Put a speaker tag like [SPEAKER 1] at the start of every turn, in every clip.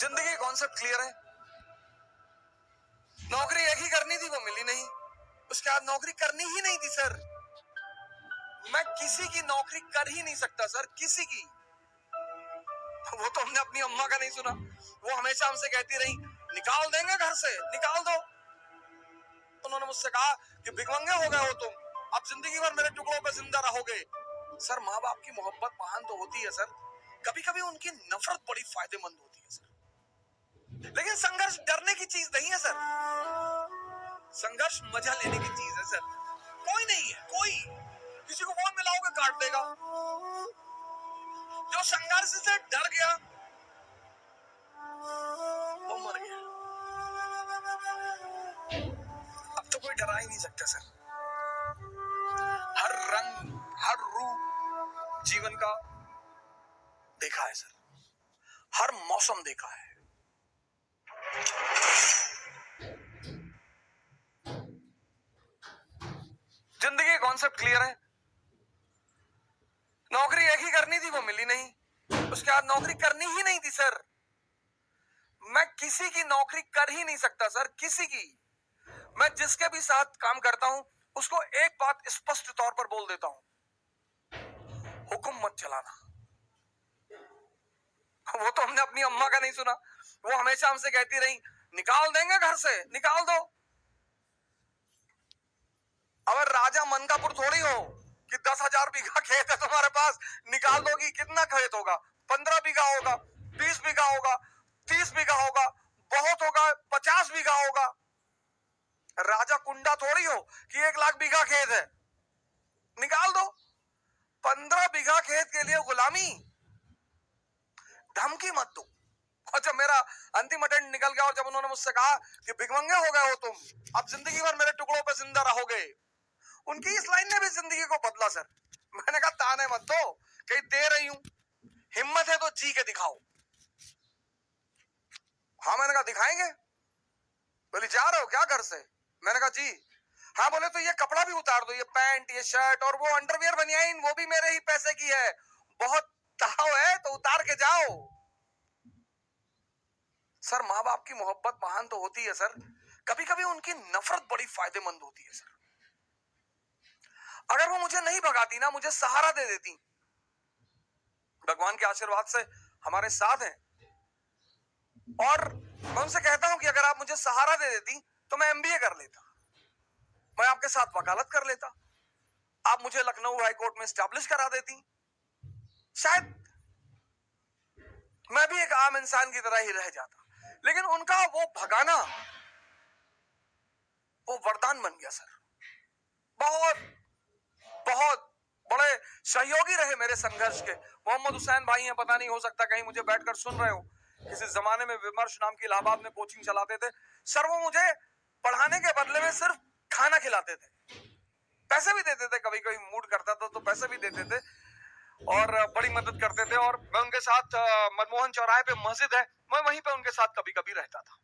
[SPEAKER 1] जिंदगी concept clear है। नौकरी एक ही करनी थी, वो मिली नहीं। उसके बाद नौकरी करनी ही नहीं थी सर। मैं किसी की नौकरी कर ही नहीं सकता सर, किसी की। वो तो हमने अपनी अम्मा का नहीं सुना। वो हमेशा हमसे कहती रही, निकाल देंगे घर से, निकाल दो। उन्होंने मुझसे कहा कि भिखमंगे हो गए हो तुम, अब जिंदगी भर मेरे टुकड़ों पे जिंदा रहोगे। सर, माँ बाप की मोहब्बत महान तो होती है सर, कभी कभी उनकी नफरत बड़ी फायदेमंद होती है सर। लेकिन संघर्ष डरने की चीज नहीं है सर, संघर्ष मजा लेने की चीज है सर। कोई नहीं है, कोई किसी को फोन मिलाओगे काट देगा। जो संघर्ष से डर गया वो मर गया। अब तो कोई डरा ही नहीं सकता सर। हर रंग हर रूप जीवन का देखा है सर, हर मौसम देखा है। जिंदगी कॉन्सेप्ट क्लियर है। नौकरी एक ही करनी थी, वो मिली नहीं। उसके बाद नौकरी करनी ही नहीं थी सर। मैं किसी की नौकरी कर ही नहीं सकता सर, किसी की। मैं जिसके भी साथ काम करता हूं उसको एक बात स्पष्ट तौर पर बोल देता हूं, हुक्म मत चलाना। वो तो हमने अपनी अम्मा का नहीं सुना। वो हमेशा हमसे कहती रही, निकाल देंगे घर से, निकाल दो। अब राजा मनकापुर थोड़ी हो कि 10,000 बीघा खेत है तुम्हारे पास, निकाल दोगी। कितना खेत होगा? 15 बीघा होगा, 20 बीघा होगा, 30 बीघा होगा, बहुत होगा 50 बीघा होगा। राजा कुंडा थोड़ी हो कि 1 लाख बीघा खेत है, निकाल दो। 15 बीघा खेत के लिए गुलामी, धमकी मत दो। और जब मेरा अंतिम अटेंड निकल गया और जब उन्होंने मुझसे कहा कि भिखमंगे हो गए हो तुम, अब जिंदगी भर मेरे टुकड़ों पे जिंदा रहोगे, उनकी इस लाइन ने भी जिंदगी को बदला सर। मैंने कहा, ताने मत दो, कहीं दे रही हूं, हिम्मत है तो जी के दिखाओ। हाँ, मैंने कहा दिखाएंगे। बोली, जा रहे हो क्या घर से? मैंने कहा जी। हाँ, बोले तो ये कपड़ा भी उतार दो, ये पैंट, ये शर्ट और वो अंडरवियर बनियाइन, वो भी मेरे ही पैसे की है। बहुत ताव है तो उतार के जाओ। सर, माँ बाप की मोहब्बत महान तो होती है सर, कभी कभी उनकी नफरत बड़ी फायदेमंद होती है सर। अगर वो मुझे नहीं भगाती ना, मुझे सहारा दे देती, भगवान के आशीर्वाद से हमारे साथ हैं। और मैं उनसे कहता हूं कि अगर आप मुझे सहारा दे देती तो मैं एमबीए कर लेता, मैं आपके साथ वकालत कर लेता, आप मुझे लखनऊ हाई कोर्ट में स्टैब्लिश करा देती, शायद मैं भी एक आम इंसान की तरह ही रह जाता। लेकिन उनका वो भगाना, वो वरदान बन गया सर। बहुत बहुत बड़े सहयोगी रहे मेरे संघर्ष के। मोहम्मद हुसैन भाई हैं, पता नहीं, हो सकता कहीं मुझे बैठकर सुन रहे हो। किसी जमाने में विमर्श नाम की इलाहाबाद में कोचिंग चलाते थे सर। वो मुझे पढ़ाने के बदले में सिर्फ खाना खिलाते थे, पैसे भी देते थे, कभी कभी मूड करता था तो पैसे भी देते थे और बड़ी मदद करते थे। और मैं उनके साथ मनमोहन चौराहे पे मस्जिद है, मैं वहीं पे उनके साथ कभी कभी रहता था।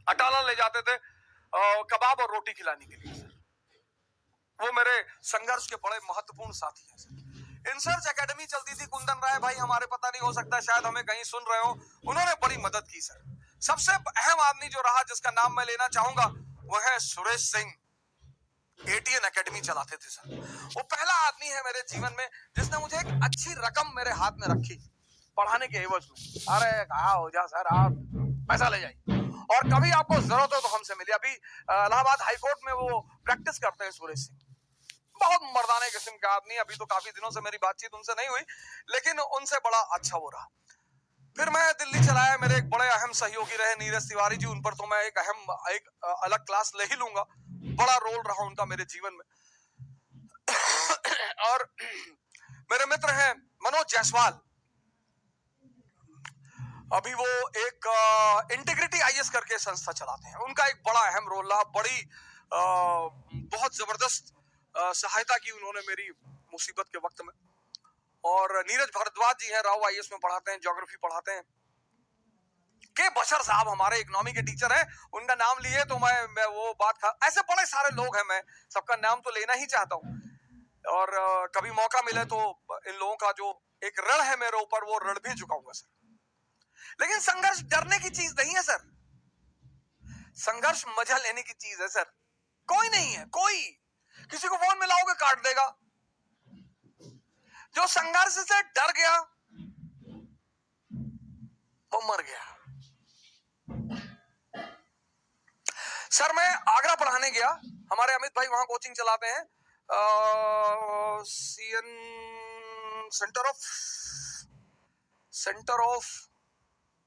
[SPEAKER 1] अटाला ले जाते थे कबाब और रोटी खिलाने के लिए सर। वो मेरे संघर्ष के बड़े महत्वपूर्ण साथी हैं सर। इंसर्च एकेडमी चलती थी, कुंदन राय भाई हमारे, पता नहीं, हो सकता है शायद हमें कहीं सुन रहे हो, उन्होंने बड़ी मदद की सर। सबसे अहम आदमी जो रहा, जिसका नाम मैं लेना चाहूंगा, वो है सुरेश सिंह। एटीएन एकेडमी चलाते थे सर। वो पहला आदमी है मेरे जीवन में जिसने मुझे एक अच्छी रकम मेरे हाथ में रखी पढ़ाने के एवज में। अरे कहा हो जा सर, आप पैसा ले जाइए और कभी आपको जरूरत हो तो हमसे मिलिए। अभी इलाहाबाद हाई कोर्ट में वो प्रैक्टिस करते हैं सुरेश सिंह। बहुत मर्दाने किस्म का आदमी। अभी तो काफी दिनों से मेरी बातचीत उनसे नहीं हुई, लेकिन उनसे बड़ा अच्छा वो रहा। फिर मैं दिल्ली चला आया, मेरे एक बड़े अहम सहयोगी रहे नीरज तिवारी जी। उन पर तो मैं एक अलग क्लास ले ही लूंगा, बड़ा रोल रहा उनका मेरे जीवन में। और मेरे मित्र हैं मनोज जायसवाल, अभी वो एक इंटीग्रिटी आईएएस करके संस्था चलाते हैं। उनका एक बड़ा अहम रोल रहा, बड़ी बहुत जबरदस्त सहायता की उन्होंने मेरी मुसीबत के वक्त में। और नीरज भारद्वाज जी हैं, राव आईएएस में पढ़ाते हैं, ज्योग्राफी पढ़ाते हैं। के बशर साहब हमारे इकोनॉमी के टीचर हैं, उनका नाम लिए तो मैं वो बात ऐसे बड़े सारे लोग हैं, मैं सबका नाम तो लेना ही चाहता हूँ। और कभी मौका मिले तो इन लोगों का जो एक ऋण है मेरे ऊपर, वो ऋण भी चुकाऊंगा सर। लेकिन संघर्ष डरने की चीज नहीं है सर, संघर्ष मजा लेने की चीज है सर। कोई नहीं है, कोई किसी को फोन मिलाओगे काट देगा। जो संघर्ष से डर गया वो मर गया। सर मैं आगरा पढ़ाने गया, हमारे अमित भाई वहां कोचिंग चलाते हैं, सीएन सेंटर ऑफ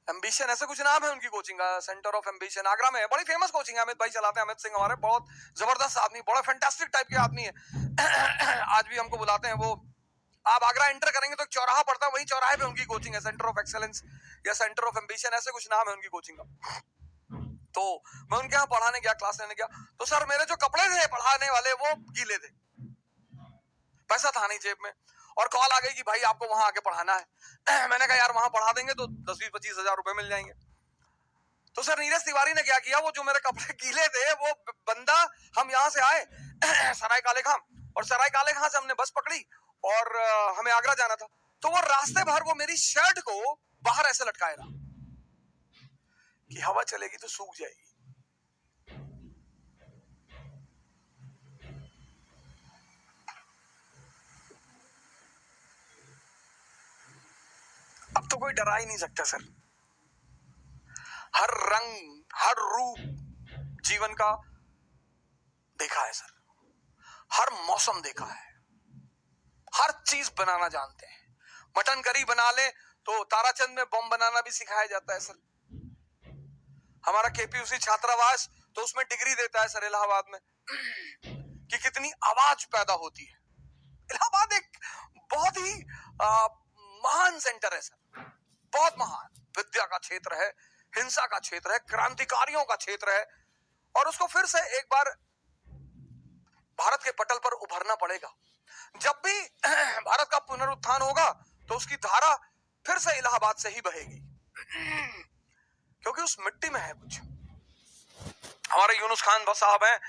[SPEAKER 1] एम्बिशन, ऐसे कुछ नाम है उनकी कोचिंग का, सेंटर ऑफ एम्बिशन आगरा में है, बड़ी फेमस कोचिंग है। अमित भाई चलाते हैं, अमित सिंह हमारे बहुत जबरदस्त आदमी, बड़ा फैंटास्टिक टाइप के आदमी है। आज भी हमको बुलाते हैं वो। आप आगरा एंटर करेंगे तो एक चौराहा पड़ता है, वही चौराहे पे उनकी कोचिंग है, सेंटर ऑफ एक्सेलेंस या सेंटर ऑफ एम्बिशन, ऐसे कुछ नाम है उनकी कोचिंग का। तो मैं उनके यहाँ पढ़ाने गया, क्लास लेने गया, तो सर मेरे जो कपड़े थे पढ़ाने वाले वो गीले थे, पैसा था नहीं जेब में, और कॉल आ गई कि भाई आपको वहां आके पढ़ाना है। मैंने कहा यार वहां पढ़ा देंगे तो 10-20-25 हजार रुपए मिल जाएंगे। तो सर नीरज तिवारी ने क्या किया, वो जो मेरे कपड़े गीले थे वो बंदा, हम यहाँ से आए सराय काले खां, और सराय काले खां से हमने बस पकड़ी और हमें आगरा जाना था, तो वो रास्ते भर वो मेरी शर्ट को बाहर ऐसे लटकाए रहा कि हवा चलेगी तो सूख जाएगी। अब तो कोई डरा ही नहीं सकता सर, हर रंग हर रूप जीवन का देखा है सर, हर मौसम देखा है, हर चीज बनाना जानते हैं। मटन करी बना ले तो ताराचंद में बम बनाना भी सिखाया जाता है सर। हमारा केपीयूसी छात्रावास तो उसमें डिग्री देता है सर इलाहाबाद में कि कितनी आवाज पैदा होती है। इलाहाबाद एक बहुत ही महान सेंटर है सर, बहुत महान, विद्या का क्षेत्र है, हिंसा का क्षेत्र है, क्रांतिकारियों का क्षेत्र है, और उसको फिर से एक बार भारत के पटल पर उभरना पड़ेगा। जब भी भारत का पुनरुत्थान होगा तो उसकी धारा फिर से इलाहाबाद से ही बहेगी, क्योंकि उस मिट्टी में है कुछ। हमारे यूनुस खान साहब हैं,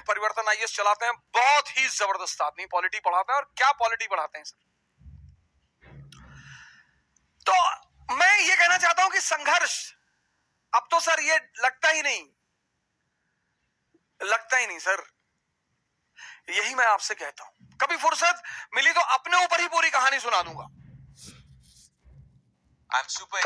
[SPEAKER 1] परिवर्तन आईएएस चलाते हैं, बहुत ही जबरदस्त आदमी, पॉलिटी पढ़ाते हैं, और क्या पॉलिटी पढ़ाते हैं सर। तो मैं ये कहना चाहता हूं कि संघर्ष अब तो सर ये लगता ही नहीं सर, यही मैं आपसे कहता हूं, कभी फुर्सत मिली तो अपने ऊपर ही पूरी कहानी सुना दूंगा। I am super